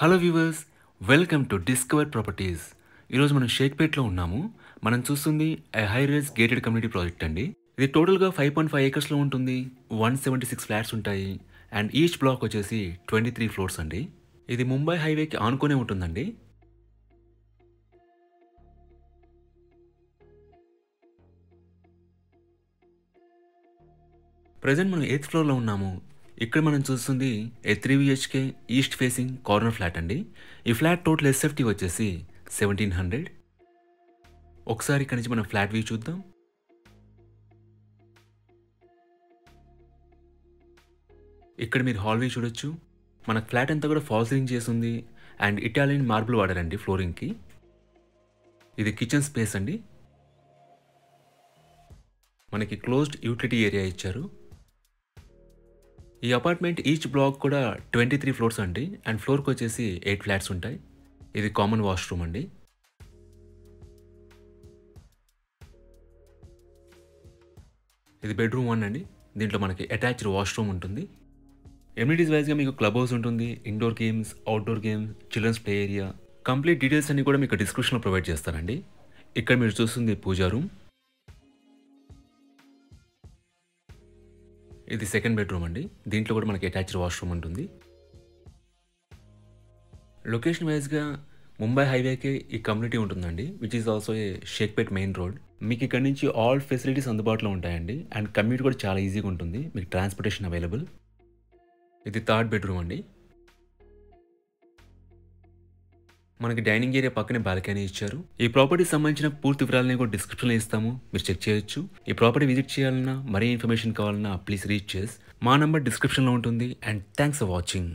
Hello viewers, welcome to Discover Properties. ఈరోజు మనం షేక్పేట్లో ఉన్నాము. మనం చూస్తుంది high rise gated community project అండి. ఇది టోటల్గా 5.5 ఏకర్స్లో ఉంటుంది. 176 ఫ్లాట్స్ ఉంటాయి అండ్ ఈచ్ బ్లాక్ వచ్చేసి 23 ఫ్లోర్స్ అండి. ఇది ముంబై హైవేకి ఆనుకునే ఉంటుందండి. ప్రజెంట్ మనం 8th ఫ్లోర్లో ఉన్నాము. ఇక్కడ మనం చూస్తుంది 3 BHK east facing corner flat అండి. ఈ ఫ్లాట్ టోటల్ ఎస్ఎఫ్టీ వచ్చేసి 1700. ఒకసారి ఇక్కడ నుంచి మనం ఫ్లాట్ వ్యూ చూద్దాం. ఇక్కడ మీరు హాల్ వ్యూ చూడొచ్చు. మన ఫ్లాట్ అంతా కూడా ఫాల్ సీలింగ్ చేస్తుంది అండ్ ఇటాలియన్ మార్బుల్ వాడారండి ఫ్లోరింగ్కి. ఇది కిచెన్ స్పేస్ అండి. మనకి క్లోజ్డ్ యూటిలిటీ ఏరియా ఇచ్చారు. ఈ అపార్ట్మెంట్ ఈచ్ బ్లాక్ కూడా 23 ఫ్లోర్స్ అండి అండ్ ఫ్లోర్కి వచ్చేసి 8 ఫ్లాట్స్ ఉంటాయి. ఇది కామన్ వాష్రూమ్ అండి. ఇది బెడ్రూమ్ 1 అండి. దీంట్లో మనకి అటాచ్డ్ వాష్రూమ్ ఉంటుంది. ఎమ్యూనిటీస్ వైజ్గా మీకు క్లబ్ హౌస్ ఉంటుంది, indoor games, outdoor games, children's play area. Complete details అన్ని కూడా మీకు డిస్క్రిప్షన్లో ప్రొవైడ్ చేస్తానండి. ఇక్కడ మీరు చూస్తుంది పూజా రూమ్. ఇది సెకండ్ బెడ్రూమ్ అండి. దీంట్లో కూడా మనకి అటాచ్డ్ వాష్రూమ్ ఉంటుంది. లొకేషన్ వైజ్గా ముంబై హైవేకే ఈ కమ్యూనిటీ ఉంటుందండి, which is also a Shaikpet main road. మీకు ఇక్కడ నుంచి ఆల్ ఫెసిలిటీస్ అందుబాటులో ఉంటాయండి అండ్ కమ్యూట్ కూడా చాలా ఈజీగా ఉంటుంది. మీకు ట్రాన్స్పోర్టేషన్ అవైలబుల్. ఇది థర్డ్ బెడ్రూమ్ అండి. మనకి డైనింగ్ ఏరియా పక్కనే బాల్కనీ ఇచ్చారు. ఈ ప్రాపర్టీకి సంబంధించిన పూర్తి వివరాలని కూడా డిస్క్రిప్షన్లో ఇస్తాము, మీరు చెక్ చేయొచ్చు. ఈ ప్రాపర్టీ విజిట్ చేయాలన్నా, మరీ ఇన్ఫర్మేషన్ కావాలన్నా ప్లీజ్ రీచ్ చేస్. మా నంబర్ డిస్క్రిప్షన్లో ఉంటుంది. And thanks for watching.